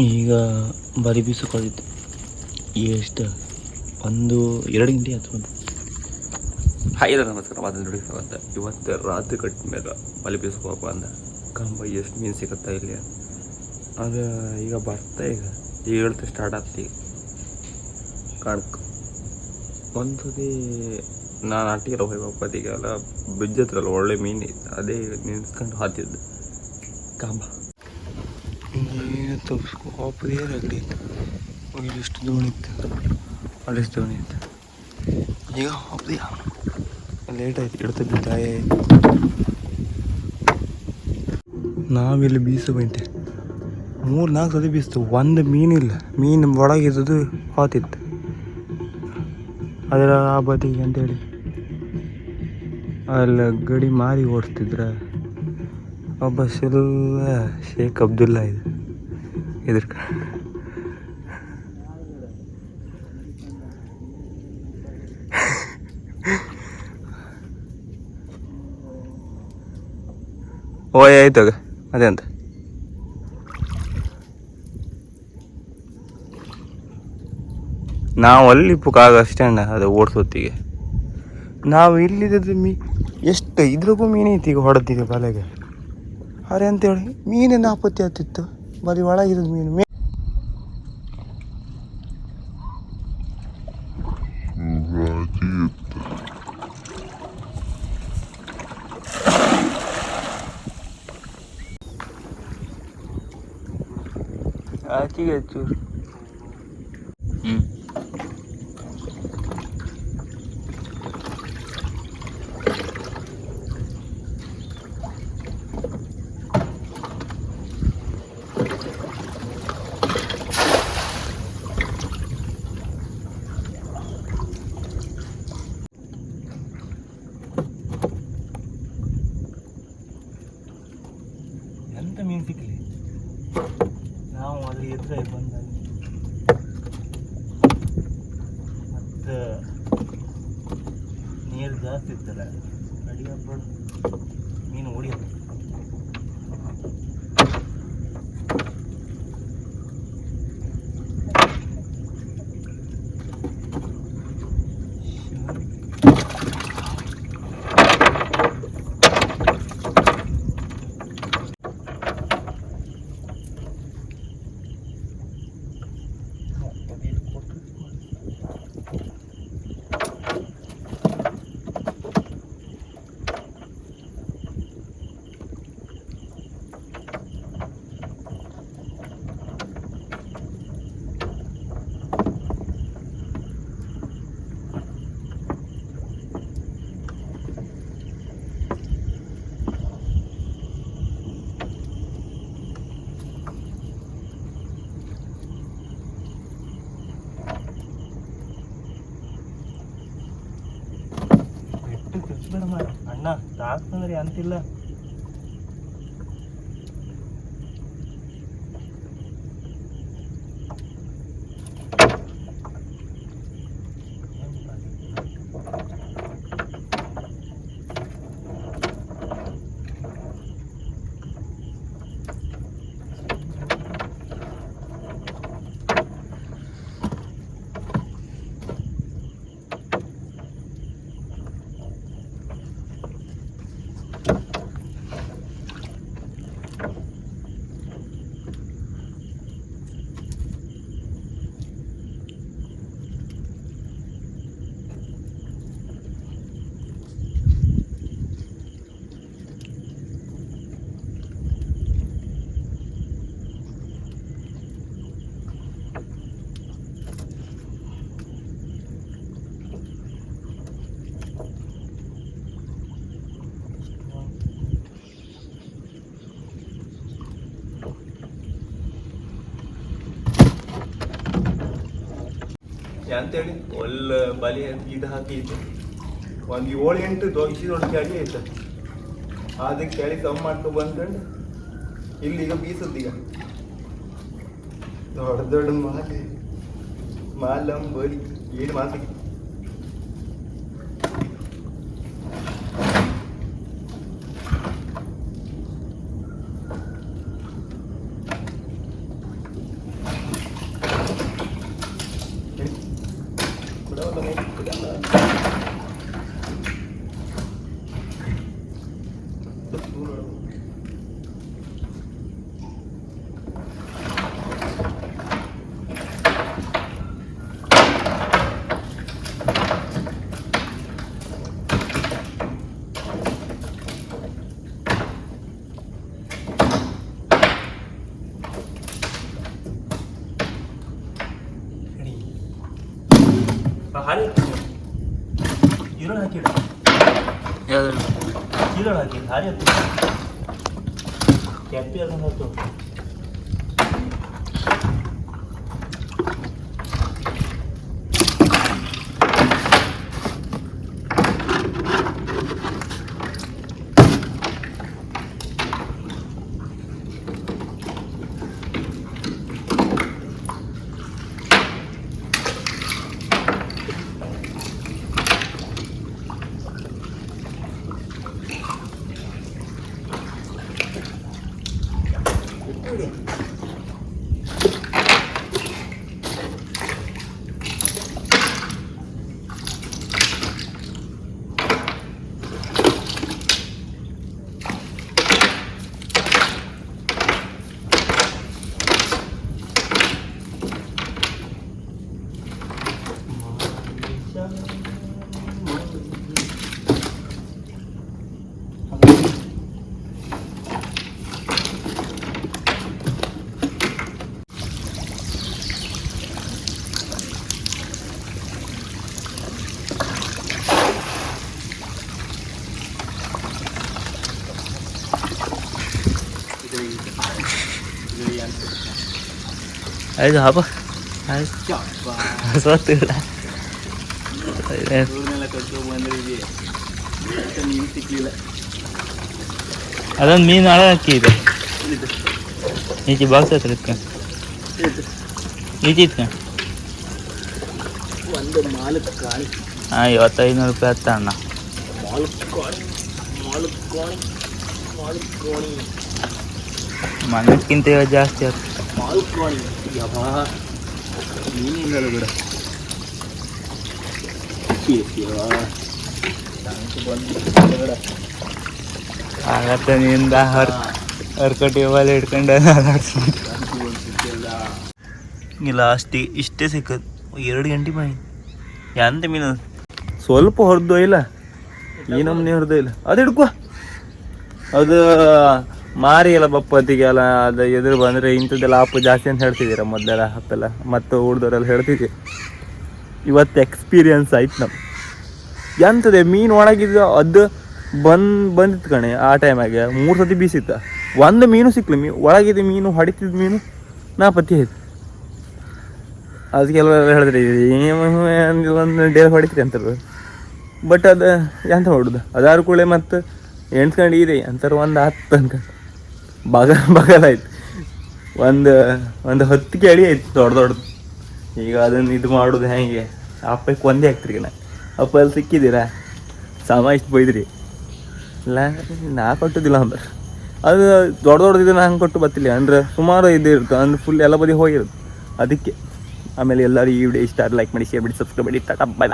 ಈಗ ಬಲಿ ಬೀಸಿಕೊಂಡಿದ್ದು ಎಷ್ಟು 1-2 ಗಂಟೆ ಆಯ್ತು ಬಂದು. ಹಾಯ್ ನಮಸ್ಕಾರ ನೋಡಿ ಇವತ್ತು ರಾತ್ರಿ ಕಟ್ಟ ಮೇಲೆ ಬಲಿ ಬೀಸ್ಕೋಬೇಕು ಅಂದ ಕಂಬ ಎಷ್ಟು ಮೀನು ಸಿಗುತ್ತಾ ಇಲ್ಲಿ ಅದು ಈಗ ಬರ್ತಾ ಈಗ ಹೇಳ್ತು ಸ್ಟಾರ್ಟ್ ಆಗ್ತಿ ಕಾಣಕ್ ಒಂದ್ಸತಿ ನಾನು ಅಟ್ಟಿಗೆಲ್ಲ ಹೋಗ್ಬೇಕೀಗೆಲ್ಲ ಬ್ರಿಡ್ಜ್ ಹತ್ರಲ್ಲ ಒಳ್ಳೆ ಮೀನು ಇತ್ತು ಅದೇ ನಿನ್ಸ್ಕೊಂಡು ಹಾತಿದ್ದು ಕಂಬ ತಪ್ಪಿಸ್ಕೋಪದೇನಾಗಲಿ ಇಲ್ಲಿಷ್ಟು ದೋಣಿ ಇತ್ತು ಅಲ್ಲಿಷ್ಟು ದೋಣಿ ಇತ್ತು ಈಗ ಹೋಗ್ದು ಲೇಟ್ ಆಯ್ತು ಇಡ್ತಿದ್ದು ದಾಯ ಆಯ್ತು. ನಾವಿಲ್ಲಿ ಬೀಸಬಂತೆ 3-4 ಸತಿ ಬೀಸ್ತು ಒಂದು ಮೀನಿಲ್ಲ. ಮೀನು ಒಳಗಿದ್ದು ಹಾತಿತ್ತು ಅದರ ಆ ಬದಿಗೆ ಅಂತೇಳಿ ಅಲ್ಲಿ ಗಡಿ ಮಾರಿ ಓಡಿಸ್ತಿದ್ರ ಒಬ್ಬ ಶೇಖ್ ಅಬ್ದುಲ್ಲಾ ಇದ್ರ ಓಯ್ ಆಯ್ತಾಗ ಅದೇ ಅಂತ ನಾವು ಅಲ್ಲಿ ಪುಕ್ಕಾಗ ಅಷ್ಟೇ ಅಣ್ಣ ಅದು ಓಡಿಸೋತ್ತಿಗೆ ನಾವು ಇಲ್ಲಿದ್ದು ಎಷ್ಟು ಇದ್ರಿಗೂ ಮೀನೈತಿ ಈಗ ಹೊಡೆದಿದೆ ಬಲೆಗೆ ಅರೆ ಅಂತೇಳಿ ಮೀನೇನು ನಾಪತ್ತಿ ಆಗ್ತಿತ್ತು ಬರೀ ಒಳಗಿರೋದು ಮೀನು ಆಚೆಗೆ ಚೂರು ಎಂತ ಮೀನು ಸಿಕ್ಕಲಿ ನಾವು ಅಲ್ಲಿ ಎದುರೇ ಬಂದಾಗ ಮತ್ತು ನೀರು ಜಾಸ್ತಿ ಇರ್ತಲ್ಲ ಅಡಿಗೆ ಮೀನು ಹೊಡಿಯೋದು ಅಣ್ಣ ತಾಕ್ತಂದ್ರೆ ಅಂತಿಲ್ಲ ಅಂತೇಳಿ ಒಳ್ಳೆ ಬಲಿ ಇದು ಹಾಕಿತ್ತು ಒಂದು 7-8 ದೊಡ್ಡ ದೊಡ್ಡ ಕೆಳಿ ಐತೆ ಅದಕ್ಕೆ ಕೆಳಿ ಕಮ್ಮಿ ಮಾಡ್ಕೊ ಬಂದ್ಕೊಂಡು ಇಲ್ಲಿ ಈಗ ಬೀಸುತ್ತೀಗ ದೊಡ್ಡ ದೊಡ್ಡ ಮಾಲ್ ಬಲಿ ಏನು ಮಾತಿಗೆ ಹಾರಿ ಈರುಳ್ಳಿ ಹಾಕಿಡ ಯಾವ್ದು ಈರುಳ್ಳಿ ಹಾಕಿ ಹಾರಿ ಕ್ಯಾಪಿ ಅದನ್ನು ಆಯ್ತು ಹಬ್ಬ ಆಯ್ತು ಸ್ವತ್ತಿಲ್ಲ ಅದೊಂದು ಮೀನು ಹಳ ಹಾಕಿ ಇದೆ ಈಚೆ ಬಾಕ್ಸ್ ಹತ್ರ ಇಟ್ಕ ಈಚೆ ಇಟ್ಕ ಒಂದು ಮಾಲಕ್ಕೆ ಕಾಣಿ ಹಾಂ 500 ರೂಪಾಯಿ ಹತ್ತ ಅಣ್ಣ ಮನಕ್ಕಿಂತ ಜಾಸ್ತಿ ಆಯ್ತು ಮಾಲ್ಕೋಣಿ ಯಬ್ಬಾ ನೀನಿಂದಲ್ಲ ಬಿಡ ಆಗತ್ತೆ ನಿಂದ ಹರ್ಕಟ್ಟಿ ಮೊಬೈಲ್ ಹಿಡ್ಕೊಂಡು ಲಾಸ್ಟಿಗೆ ಇಷ್ಟೇ ಸಿಕ್ಕದು 2 ಗಂಟೆ ಬಾಯಿ ಎಂತ ಮೀನು ಸ್ವಲ್ಪ ಹೊರದು ಇಲ್ಲ ಈ ನಮ್ಮನೆ ಹೊರದು ಇಲ್ಲ ಅದು ಹಿಡ್ಕೊ ಅದು ಮಾರಿ ಎಲ್ಲ ಬಪ್ಪತ್ತಿಗೆಲ್ಲ ಅದು ಎದುರು ಬಂದರೆ ಇಂಥದ್ದೆಲ್ಲ ಆಪು ಜಾಸ್ತಿ ಅಂತ ಹೇಳ್ತಿದ್ದೀರ ಮೊದಲೆಲ್ಲ ಹಪ್ಪೆಲ್ಲ ಮತ್ತು ಉಳ್ದವರೆಲ್ಲ ಹೇಳ್ತಿದ್ವಿ ಇವತ್ತು ಎಕ್ಸ್ಪೀರಿಯನ್ಸ್ ಆಯ್ತು ನಮ್ಮ ಎಂತದೆ ಮೀನು ಒಳಗಿದ್ದು ಅದು ಬಂದಿತ್ತು ಕಣೆ ಆ ಟೈಮಾಗೆ 3 ಸತಿ ಬೀಸಿತ್ತ ಒಂದು ಮೀನು ಸಿಕ್ಲಿ ಒಳಗಿದ್ದು ಮೀನು ಹೊಡಿತಿದ್ದ ಮೀನು ನಾಪತ್ತಿ ಆಯ್ತು ಅದಕ್ಕೆಲ್ಲ ಹೇಳಿದ್ರಿ ಒಂದು ಡೇರ್ ಹೊಡಿತೀರಿ ಅಂತಾರೆ ಬಟ್ ಅದು ಎಂತ ಹೊಡ್ದು ಅದಾರು ಕೂಡ ಮತ್ತು ಎಣ್ಸ್ಕೊಂಡು ಇದೆ ಅಂತಾರೆ ಒಂದು 10 ಅನ್ಕೊಂಡು ಬಗಲಾಯ್ತು ಒಂದು 10 ಕೇಳಿ ಆಯ್ತು ದೊಡ್ಡದು ಈಗ ಅದನ್ನು ಇದು ಮಾಡೋದು ಹೇಗೆ ಅಪ್ಪಕ್ಕೆ ಒಂದೇ ಆಗ್ತಿರಿ ನಾ ಅಪ್ಪ ಅಲ್ಲಿ ಸಿಕ್ಕಿದ್ದೀರಾ ಸಮ ಇಷ್ಟು ಬೈದ್ರಿ ಇಲ್ಲ ನಾ ಕೊಟ್ಟದಿಲ್ಲ ಅಂದ್ರೆ ಅದು ದೊಡ್ಡದಿದ್ದು ಹಂಗೆ ಕೊಟ್ಟು ಬರ್ತಿಲ್ಲ ಅಂದ್ರೆ ಸುಮಾರು ಇದು ಇರುತ್ತೆ ಅಂದ್ರೆ ಫುಲ್ ಎಲ್ಲ ಬದಿ ಹೋಗಿರುತ್ತೆ ಅದಕ್ಕೆ ಆಮೇಲೆ ಎಲ್ಲರೂ ಈ ವಿಡಿಯೋ ಇಷ್ಟ ಲೈಕ್ ಮಾಡಿ ಶೇರ್ ಮಾಡಿ ಸಬ್ಸ್ಕ್ರೈಬ್ ಮಾಡಿ ಟಾಟಾ ಬಾಯ್.